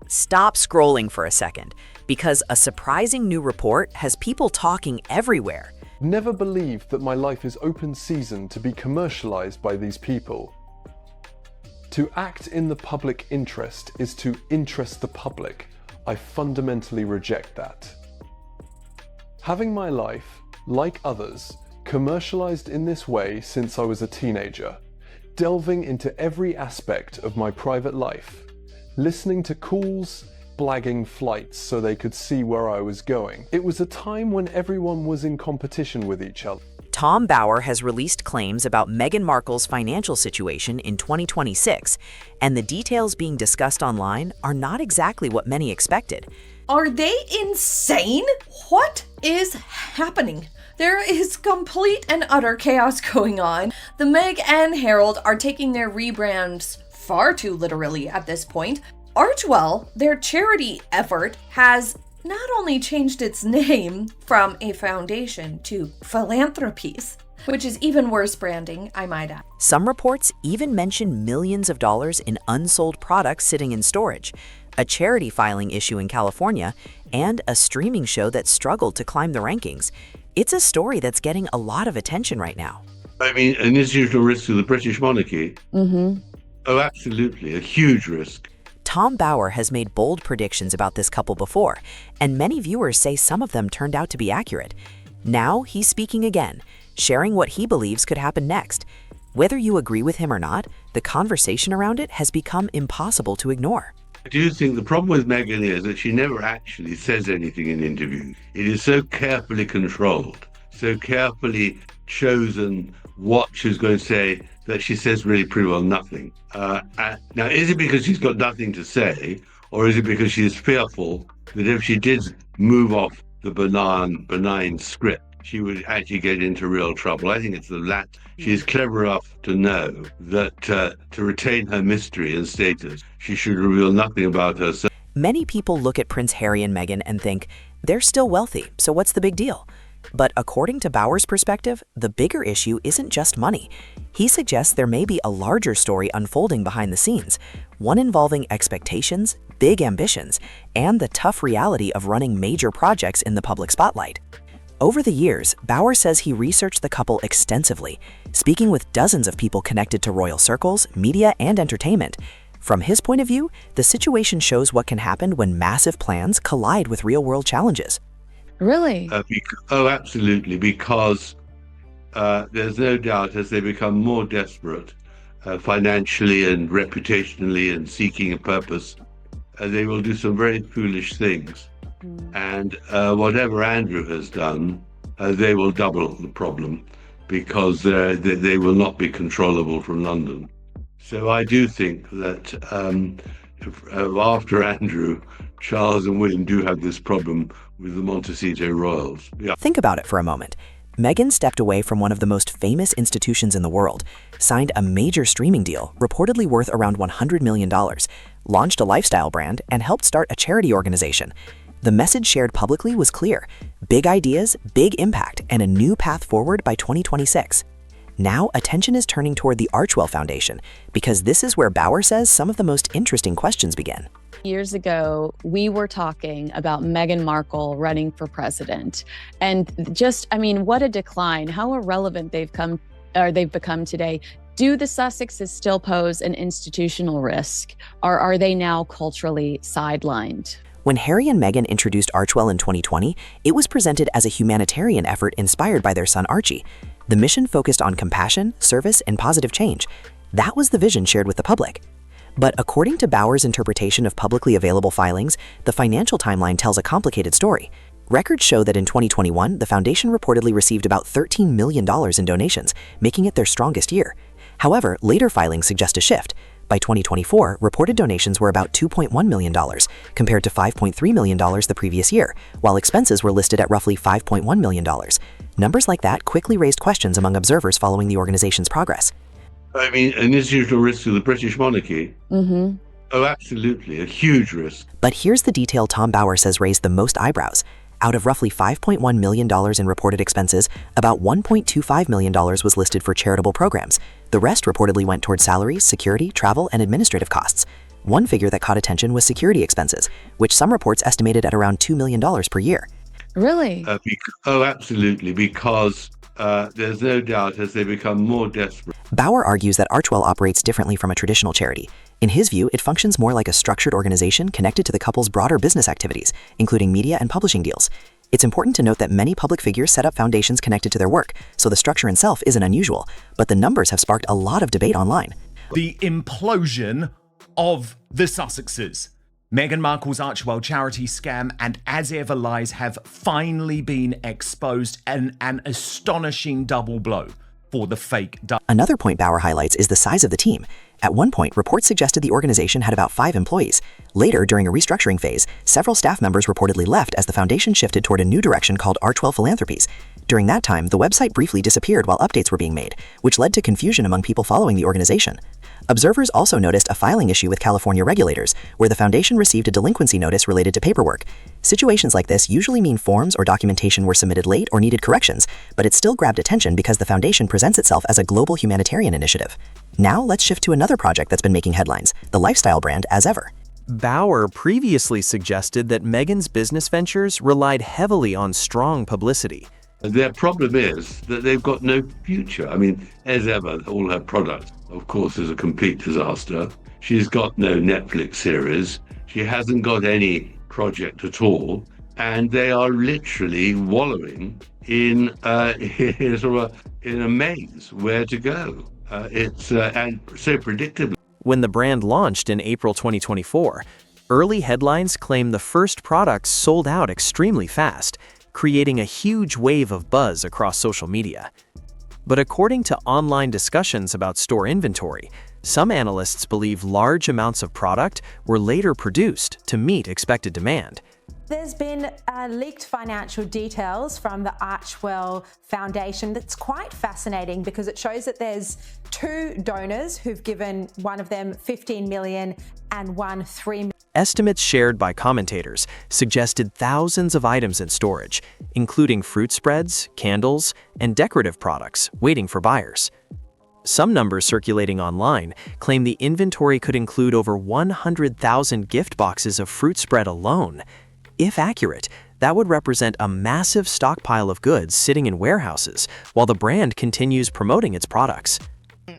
stop scrolling for a second, because a surprising new report has people talking everywhere. Never believed that my life is open season to be commercialized by these people. To act in the public interest is to interest the public. I fundamentally reject that. Having my life, like others, commercialized in this way since I was a teenager, delving into every aspect of my private life, listening to calls, blagging flights so they could see where I was going. It was a time when everyone was in competition with each other. Tom Bower has released claims about Meghan Markle's financial situation in 2026, and the details being discussed online are not exactly what many expected. Are they insane? What is happening? There is complete and utter chaos going on. The Meg and Herald are taking their rebrands far too literally at this point. Archewell, their charity effort, has not only changed its name from a foundation to philanthropies, which is even worse branding, I might add. Some reports even mention millions of dollars in unsold products sitting in storage, a charity filing issue in California, and a streaming show that struggled to climb the rankings. It's a story that's getting a lot of attention right now. I mean, an institutional risk to the British monarchy? Oh, absolutely. A huge risk. Tom Bower has made bold predictions about this couple before, and many viewers say some of them turned out to be accurate. Now he's speaking again, sharing what he believes could happen next. Whether you agree with him or not, the conversation around it has become impossible to ignore. I do think the problem with Meghan is that she never actually says anything in interviews. It is so carefully controlled, so carefully chosen what she's going to say, that she says really pretty well nothing. Now, is it because she's got nothing to say, or is it because she is fearful that if she did move off the benign script, she would actually get into real trouble? I think it's the latter. She's clever enough to know that to retain her mystery and status, she should reveal nothing about herself. Many people look at Prince Harry and Meghan and think, they're still wealthy, so what's the big deal? But according to Bower's perspective, the bigger issue isn't just money. He suggests there may be a larger story unfolding behind the scenes, one involving expectations, big ambitions, and the tough reality of running major projects in the public spotlight. Over the years, Bower says he researched the couple extensively, speaking with dozens of people connected to royal circles, media, and entertainment. From his point of view, the situation shows what can happen when massive plans collide with real-world challenges. Really? Oh, absolutely, because there's no doubt as they become more desperate financially and reputationally and seeking a purpose, they will do some very foolish things. And whatever Andrew has done, they will double the problem because they will not be controllable from London. So I do think that after Andrew, Charles and William do have this problem with the Montecito royals. Yeah. Think about it for a moment. Meghan stepped away from one of the most famous institutions in the world, signed a major streaming deal reportedly worth around $100 million, launched a lifestyle brand, and helped start a charity organization. The message shared publicly was clear: big ideas, big impact, and a new path forward by 2026. Now, attention is turning toward the Archewell Foundation, because this is where Bower says some of the most interesting questions begin. Years ago, we were talking about Meghan Markle running for president. And just, I mean, what a decline, how irrelevant they've become today. Do the Sussexes still pose an institutional risk, or are they now culturally sidelined? When Harry and Meghan introduced Archewell in 2020, it was presented as a humanitarian effort inspired by their son Archie. The mission focused on compassion, service, and positive change. That was the vision shared with the public. But according to Bower's interpretation of publicly available filings, the financial timeline tells a complicated story. Records show that in 2021, the foundation reportedly received about $13 million in donations, making it their strongest year. However, later filings suggest a shift. By 2024, reported donations were about $2.1 million, compared to $5.3 million the previous year, while expenses were listed at roughly $5.1 million. Numbers like that quickly raised questions among observers following the organization's progress. I mean, an institutional risk to the British monarchy? Oh, absolutely, a huge risk. But here's the detail Tom Bower says raised the most eyebrows. Out of roughly $5.1 million in reported expenses, about $1.25 million was listed for charitable programs. The rest reportedly went towards salaries, security, travel, and administrative costs. One figure that caught attention was security expenses, which some reports estimated at around $2 million per year. Really? Absolutely, because there's no doubt as they become more desperate. Bauer argues that Archewell operates differently from a traditional charity. In his view, it functions more like a structured organization connected to the couple's broader business activities, including media and publishing deals. It's important to note that many public figures set up foundations connected to their work, so the structure itself isn't unusual, but the numbers have sparked a lot of debate online. The implosion of the Sussexes. Meghan Markle's Archewell charity scam and As Ever lies have finally been exposed, and an astonishing double blow for the fake. Another point Bauer highlights is the size of the team. At one point, reports suggested the organization had about 5 employees. Later, during a restructuring phase, several staff members reportedly left as the foundation shifted toward a new direction called Archewell Philanthropies. During that time, the website briefly disappeared while updates were being made, which led to confusion among people following the organization. Observers also noticed a filing issue with California regulators, where the foundation received a delinquency notice related to paperwork. Situations like this usually mean forms or documentation were submitted late or needed corrections, but it still grabbed attention because the foundation presents itself as a global humanitarian initiative. Now let's shift to another project that's been making headlines, the lifestyle brand As Ever. Bauer previously suggested that Meghan's business ventures relied heavily on strong publicity. Their problem is that they've got no future. I mean, As Ever, all her products, of course, is a complete disaster. She's got no Netflix series. She hasn't got any project at all. And they are literally wallowing in in a maze where to go. It's and so predictable. When the brand launched in April 2024, early headlines claim the first products sold out extremely fast, creating a huge wave of buzz across social media. But according to online discussions about store inventory, some analysts believe large amounts of product were later produced to meet expected demand. There's been leaked financial details from the Archewell Foundation that's quite fascinating because it shows that there's 2 donors who've given one of them $15 million and one $3 million. Estimates shared by commentators suggested thousands of items in storage, including fruit spreads, candles, and decorative products waiting for buyers. Some numbers circulating online claim the inventory could include over 100,000 gift boxes of fruit spread alone. If accurate, that would represent a massive stockpile of goods sitting in warehouses while the brand continues promoting its products.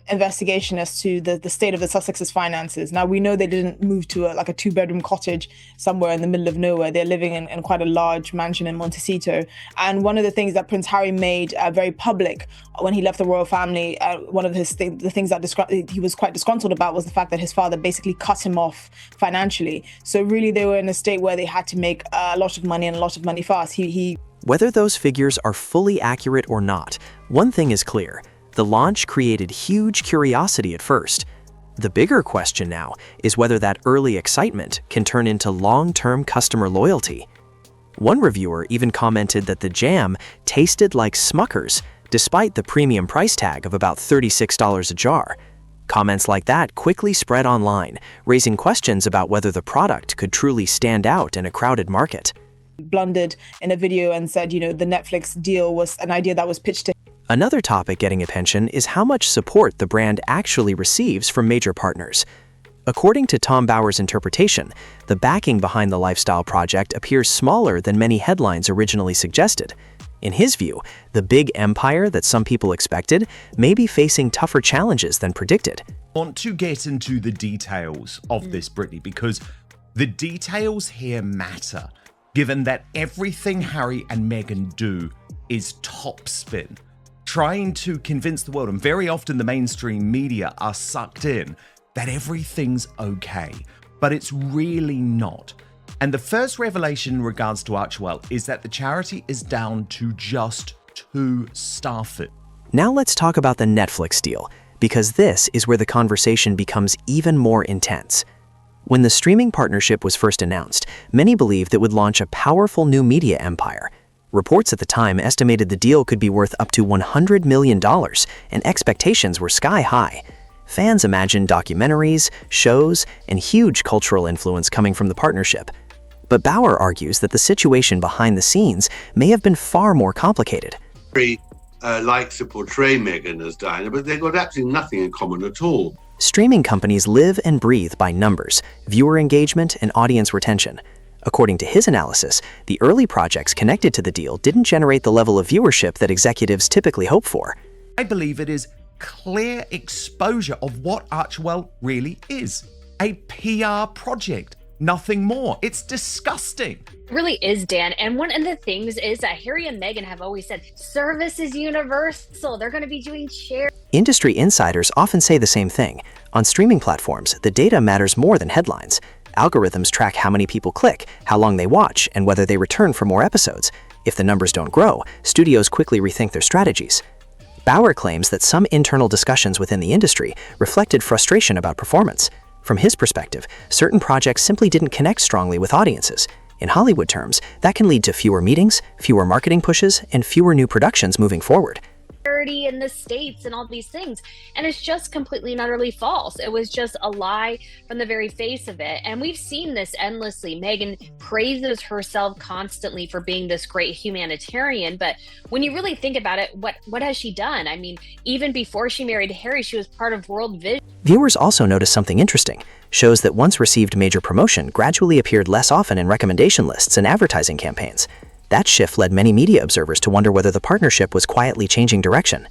Investigation as to the state of the Sussexes' finances. Now, we know they didn't move to a 2-bedroom cottage somewhere in the middle of nowhere. They're living in quite a large mansion in Montecito. And one of the things that Prince Harry made very public when he left the royal family, one of the things that he was quite disgruntled about was the fact that his father basically cut him off financially. So really, they were in a state where they had to make a lot of money and a lot of money fast. Whether those figures are fully accurate or not, one thing is clear. The launch created huge curiosity at first. The bigger question now is whether that early excitement can turn into long-term customer loyalty. One reviewer even commented that the jam tasted like Smucker's, despite the premium price tag of about $36 a jar. Comments like that quickly spread online, raising questions about whether the product could truly stand out in a crowded market. Blundered in a video and said, the Netflix deal was an idea that was pitched to him. Another topic getting attention is how much support the brand actually receives from major partners. According to Tom Bauer's interpretation, the backing behind the lifestyle project appears smaller than many headlines originally suggested. In his view, the big empire that some people expected may be facing tougher challenges than predicted. I want to get into the details of this, Brittany, because the details here matter, given that everything Harry and Meghan do is top spin, trying to convince the world, and very often the mainstream media are sucked in, that everything's okay, but it's really not. And the first revelation in regards to Archewell is that the charity is down to just 2 staff. Now let's talk about the Netflix deal, because this is where the conversation becomes even more intense. When the streaming partnership was first announced, many believed it would launch a powerful new media empire. Reports at the time estimated the deal could be worth up to $100 million, and expectations were sky high. Fans imagined documentaries, shows, and huge cultural influence coming from the partnership. But Bauer argues that the situation behind the scenes may have been far more complicated. Harry likes to portray Meghan as Diana, but they've got absolutely nothing in common at all. Streaming companies live and breathe by numbers, viewer engagement, and audience retention. According to his analysis, the early projects connected to the deal didn't generate the level of viewership that executives typically hope for. I believe it is clear exposure of what Archewell really is. A PR project, nothing more. It's disgusting. It really is, Dan. And one of the things is that Harry and Meghan have always said, service is universal. They're going to be doing shares. Industry insiders often say the same thing. On streaming platforms, the data matters more than headlines. Algorithms track how many people click, how long they watch, and whether they return for more episodes. If the numbers don't grow, studios quickly rethink their strategies. Bauer claims that some internal discussions within the industry reflected frustration about performance. From his perspective, certain projects simply didn't connect strongly with audiences. In Hollywood terms, that can lead to fewer meetings, fewer marketing pushes, and fewer new productions moving forward. In the States and all these things. And it's just completely and utterly false. It was just a lie from the very face of it. And we've seen this endlessly. Meghan praises herself constantly for being this great humanitarian. But when you really think about it, what has she done? I mean, even before she married Harry, she was part of World Vision. Viewers also noticed something interesting. Shows that once received major promotion gradually appeared less often in recommendation lists and advertising campaigns. That shift led many media observers to wonder whether the partnership was quietly changing direction.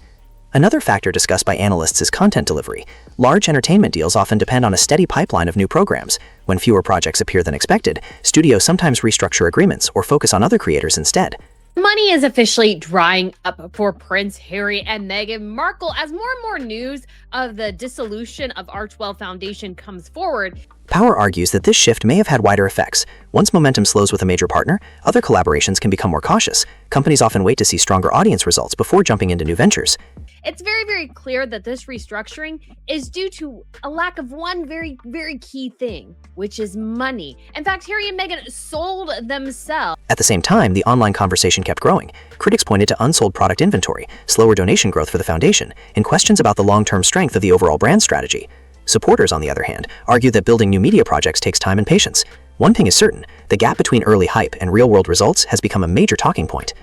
Another factor discussed by analysts is content delivery. Large entertainment deals often depend on a steady pipeline of new programs. When fewer projects appear than expected, studios sometimes restructure agreements or focus on other creators instead. Money is officially drying up for Prince Harry and Meghan Markle as more and more news of the dissolution of Archewell Foundation comes forward. Power argues that this shift may have had wider effects. Once momentum slows with a major partner, other collaborations can become more cautious. Companies often wait to see stronger audience results before jumping into new ventures. It's very, very clear that this restructuring is due to a lack of one very, very key thing, which is money. In fact, Harry and Meghan sold themselves. At the same time, the online conversation kept growing. Critics pointed to unsold product inventory, slower donation growth for the foundation, and questions about the long-term strength of the overall brand strategy. Supporters, on the other hand, argue that building new media projects takes time and patience. One thing is certain, the gap between early hype and real-world results has become a major talking point.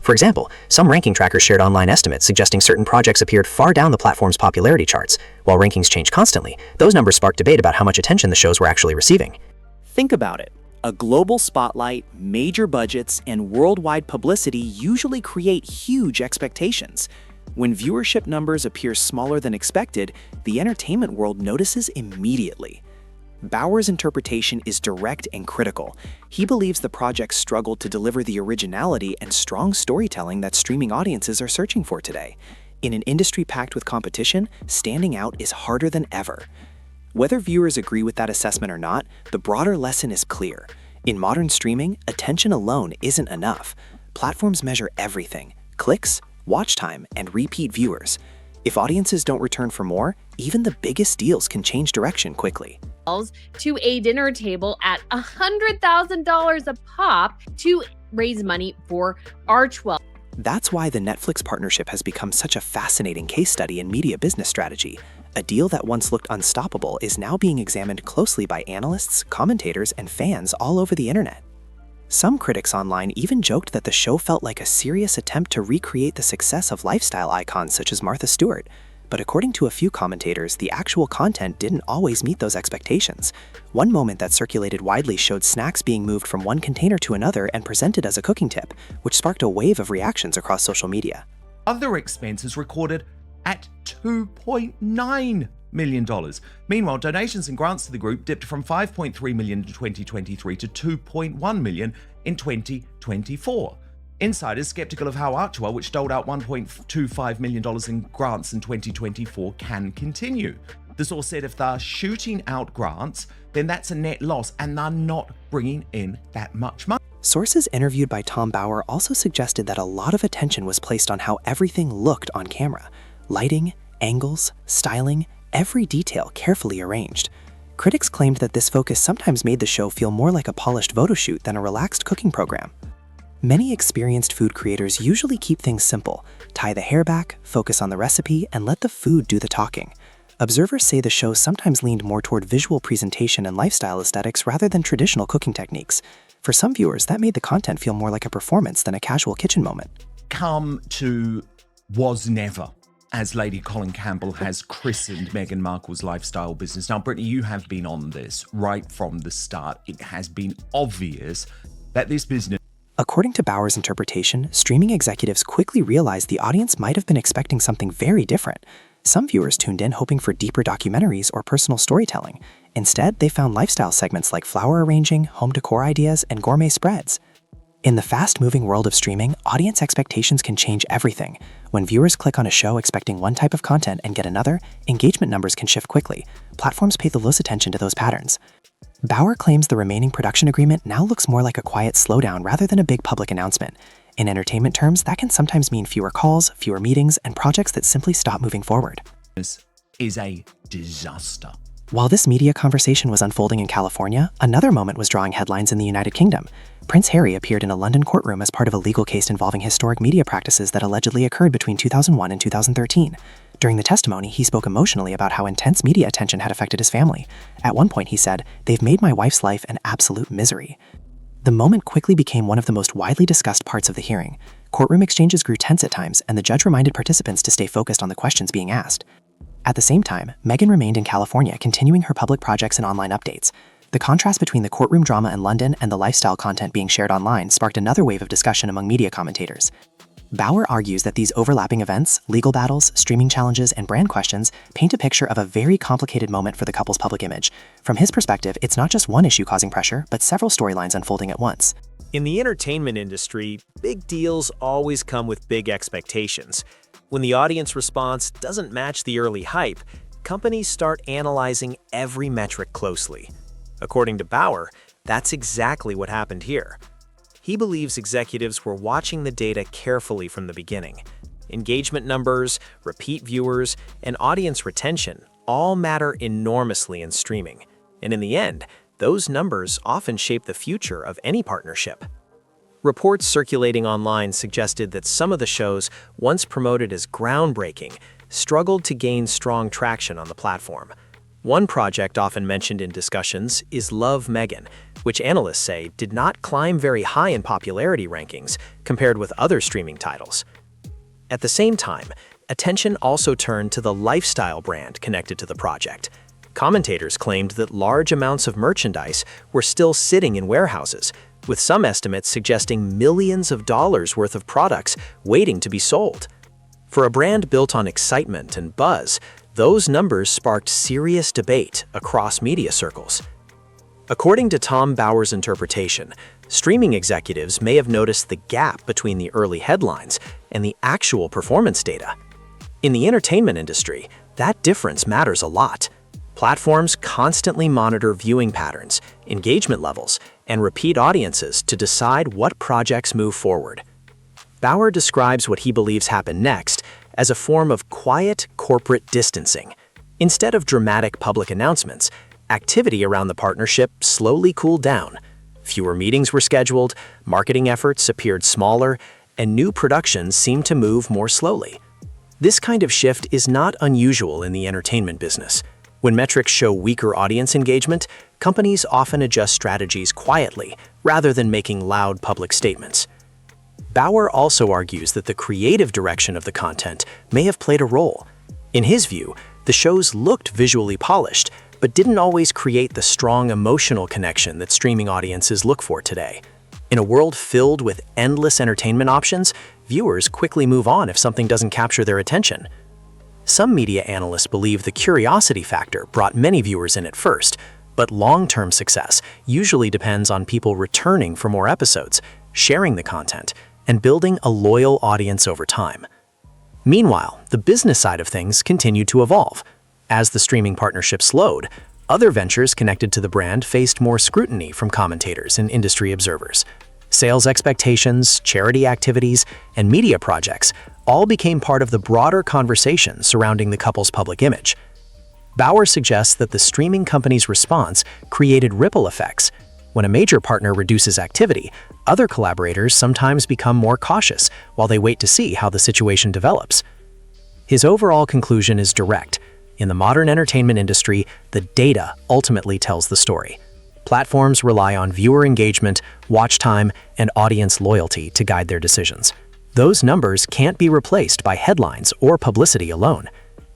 For example, some ranking trackers shared online estimates suggesting certain projects appeared far down the platform's popularity charts. While rankings change constantly, those numbers sparked debate about how much attention the shows were actually receiving. Think about it. A global spotlight, major budgets, and worldwide publicity usually create huge expectations. When viewership numbers appear smaller than expected, the entertainment world notices immediately. Bauer's interpretation is direct and critical. He believes the project struggled to deliver the originality and strong storytelling that streaming audiences are searching for today. In an industry packed with competition, standing out is harder than ever. Whether viewers agree with that assessment or not, the broader lesson is clear. In modern streaming, attention alone isn't enough. Platforms measure everything: clicks, watch time, and repeat viewers. If audiences don't return for more, even the biggest deals can change direction quickly. To a dinner table at $100,000 a pop to raise money for Archewell. That's why the Netflix partnership has become such a fascinating case study in media business strategy. A deal that once looked unstoppable is now being examined closely by analysts, commentators, and fans all over the internet. Some critics online even joked that the show felt like a serious attempt to recreate the success of lifestyle icons such as Martha Stewart. But according to a few commentators, the actual content didn't always meet those expectations. One moment that circulated widely showed snacks being moved from one container to another and presented as a cooking tip, which sparked a wave of reactions across social media. Other expenses recorded at $2.9 million. Meanwhile, donations and grants to the group dipped from $5.3 million in 2023 to $2.1 million in 2024. Insiders skeptical of how Archewell, which doled out $1.25 million in grants in 2024, can continue. The source said if they're shooting out grants, then that's a net loss and they're not bringing in that much money. Sources interviewed by Tom Bauer also suggested that a lot of attention was placed on how everything looked on camera. Lighting, angles, styling, every detail carefully arranged. Critics claimed that this focus sometimes made the show feel more like a polished photo shoot than a relaxed cooking program. Many experienced food creators usually keep things simple, tie the hair back, focus on the recipe, and let the food do the talking. Observers say the show sometimes leaned more toward visual presentation and lifestyle aesthetics rather than traditional cooking techniques. For some viewers, that made the content feel more like a performance than a casual kitchen moment. Come to was never. as Lady Colin Campbell has christened Meghan Markle's lifestyle business. Now, Brittany, you have been on this right from the start. It has been obvious that this business... According to Bauer's interpretation, streaming executives quickly realized the audience might have been expecting something very different. Some viewers tuned in hoping for deeper documentaries or personal storytelling. Instead, they found lifestyle segments like flower arranging, home decor ideas, and gourmet spreads. In the fast-moving world of streaming, audience expectations can change everything. When viewers click on a show expecting one type of content and get another, engagement numbers can shift quickly. Platforms pay the close attention to those patterns. Bauer claims the remaining production agreement now looks more like a quiet slowdown rather than a big public announcement. In entertainment terms, that can sometimes mean fewer calls, fewer meetings, and projects that simply stop moving forward. This is a disaster. While this media conversation was unfolding in California, another moment was drawing headlines in the United Kingdom. Prince Harry appeared in a London courtroom as part of a legal case involving historic media practices that allegedly occurred between 2001 and 2013. During the testimony, he spoke emotionally about how intense media attention had affected his family. At one point, he said, "They've made my wife's life an absolute misery." The moment quickly became one of the most widely discussed parts of the hearing. Courtroom exchanges grew tense at times, and the judge reminded participants to stay focused on the questions being asked. At the same time, Meghan remained in California, continuing her public projects and online updates. The contrast between the courtroom drama in London and the lifestyle content being shared online sparked another wave of discussion among media commentators. Bauer argues that these overlapping events, legal battles, streaming challenges, and brand questions paint a picture of a very complicated moment for the couple's public image. From his perspective, it's not just one issue causing pressure, but several storylines unfolding at once. In the entertainment industry, big deals always come with big expectations. When the audience response doesn't match the early hype, companies start analyzing every metric closely. According to Bauer, that's exactly what happened here. He believes executives were watching the data carefully from the beginning. Engagement numbers, repeat viewers, and audience retention all matter enormously in streaming. And in the end, those numbers often shape the future of any partnership. Reports circulating online suggested that some of the shows, once promoted as groundbreaking, struggled to gain strong traction on the platform. One project often mentioned in discussions is Love, Meghan, which analysts say did not climb very high in popularity rankings compared with other streaming titles. At the same time, attention also turned to the lifestyle brand connected to the project. Commentators claimed that large amounts of merchandise were still sitting in warehouses, with some estimates suggesting millions of dollars worth of products waiting to be sold. For a brand built on excitement and buzz, those numbers sparked serious debate across media circles. According to Tom Bauer's interpretation, streaming executives may have noticed the gap between the early headlines and the actual performance data. In the entertainment industry, that difference matters a lot. Platforms constantly monitor viewing patterns, engagement levels, and repeat audiences to decide what projects move forward. Bauer describes what he believes happened next as a form of quiet corporate distancing. Instead of dramatic public announcements, activity around the partnership slowly cooled down. Fewer meetings were scheduled, marketing efforts appeared smaller, and new productions seemed to move more slowly. This kind of shift is not unusual in the entertainment business. When metrics show weaker audience engagement, companies often adjust strategies quietly rather than making loud public statements. Bauer also argues that the creative direction of the content may have played a role. In his view, the shows looked visually polished, but didn't always create the strong emotional connection that streaming audiences look for today. In a world filled with endless entertainment options, viewers quickly move on if something doesn't capture their attention. Some media analysts believe the curiosity factor brought many viewers in at first, but long-term success usually depends on people returning for more episodes, sharing the content, and building a loyal audience over time. Meanwhile, the business side of things continued to evolve. As the streaming partnership slowed, other ventures connected to the brand faced more scrutiny from commentators and industry observers. Sales expectations, charity activities, and media projects all became part of the broader conversation surrounding the couple's public image. Bauer suggests that the streaming company's response created ripple effects. When a major partner reduces activity, other collaborators sometimes become more cautious while they wait to see how the situation develops. His overall conclusion is direct. In the modern entertainment industry, the data ultimately tells the story. Platforms rely on viewer engagement, watch time, and audience loyalty to guide their decisions. Those numbers can't be replaced by headlines or publicity alone.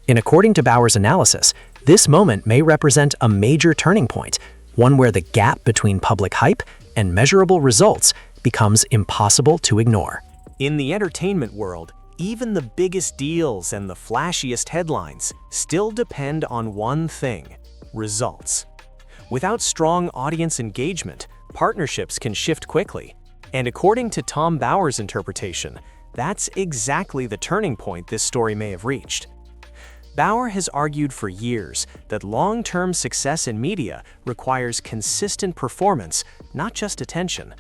And according to Bauer's analysis, this moment may represent a major turning point, one where the gap between public hype and measurable results becomes impossible to ignore. In the entertainment world, even the biggest deals and the flashiest headlines still depend on one thing: results. Without strong audience engagement, partnerships can shift quickly. And according to Tom Bauer's interpretation, that's exactly the turning point this story may have reached. Bauer has argued for years that long-term success in media requires consistent performance, not just attention.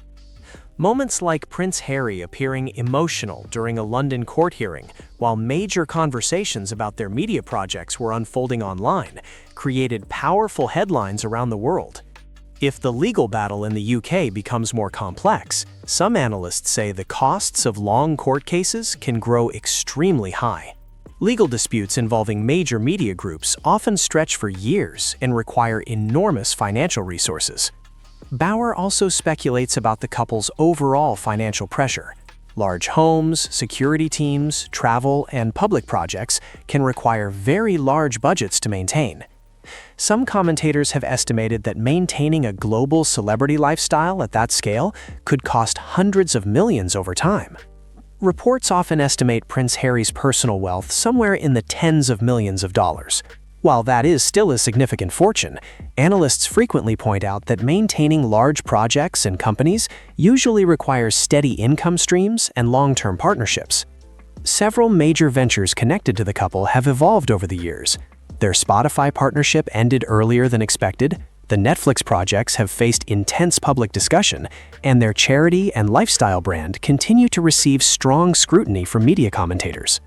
Moments like Prince Harry appearing emotional during a London court hearing, while major conversations about their media projects were unfolding online, created powerful headlines around the world. If the legal battle in the UK becomes more complex, some analysts say the costs of long court cases can grow extremely high. Legal disputes involving major media groups often stretch for years and require enormous financial resources. Bauer also speculates about the couple's overall financial pressure. Large homes, security teams, travel, and public projects can require very large budgets to maintain. Some commentators have estimated that maintaining a global celebrity lifestyle at that scale could cost hundreds of millions over time. Reports often estimate Prince Harry's personal wealth somewhere in the tens of millions of dollars. While that is still a significant fortune, analysts frequently point out that maintaining large projects and companies usually requires steady income streams and long-term partnerships. Several major ventures connected to the couple have evolved over the years. Their Spotify partnership ended earlier than expected, the Netflix projects have faced intense public discussion, and their charity and lifestyle brand continue to receive strong scrutiny from media commentators.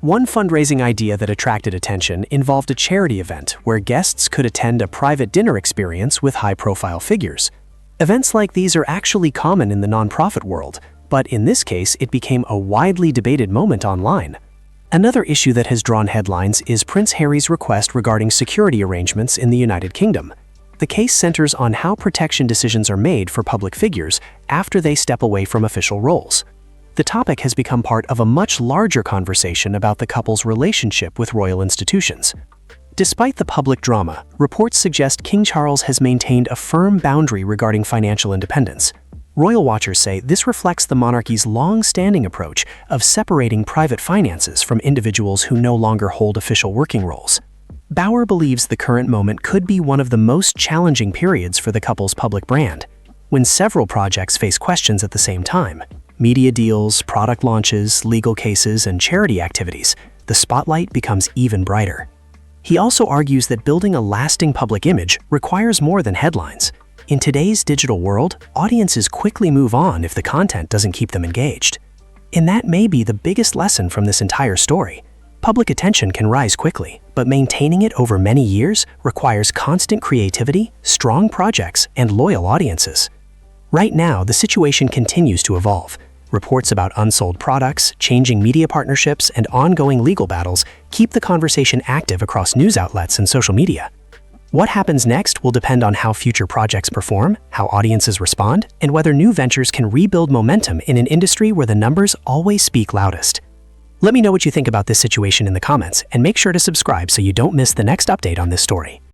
One fundraising idea that attracted attention involved a charity event where guests could attend a private dinner experience with high-profile figures. Events like these are actually common in the nonprofit world, but in this case it became a widely debated moment online. Another issue that has drawn headlines is Prince Harry's request regarding security arrangements in the United Kingdom. The case centers on how protection decisions are made for public figures after they step away from official roles. The topic has become part of a much larger conversation about the couple's relationship with royal institutions. Despite the public drama, reports suggest King Charles has maintained a firm boundary regarding financial independence. Royal watchers say this reflects the monarchy's long-standing approach of separating private finances from individuals who no longer hold official working roles. Bauer believes the current moment could be one of the most challenging periods for the couple's public brand, when several projects face questions at the same time. Media deals, product launches, legal cases, and charity activities, the spotlight becomes even brighter. He also argues that building a lasting public image requires more than headlines. In today's digital world, audiences quickly move on if the content doesn't keep them engaged. And that may be the biggest lesson from this entire story. Public attention can rise quickly, but maintaining it over many years requires constant creativity, strong projects, and loyal audiences. Right now, the situation continues to evolve. Reports about unsold products, changing media partnerships, and ongoing legal battles keep the conversation active across news outlets and social media. What happens next will depend on how future projects perform, how audiences respond, and whether new ventures can rebuild momentum in an industry where the numbers always speak loudest. Let me know what you think about this situation in the comments, and make sure to subscribe so you don't miss the next update on this story.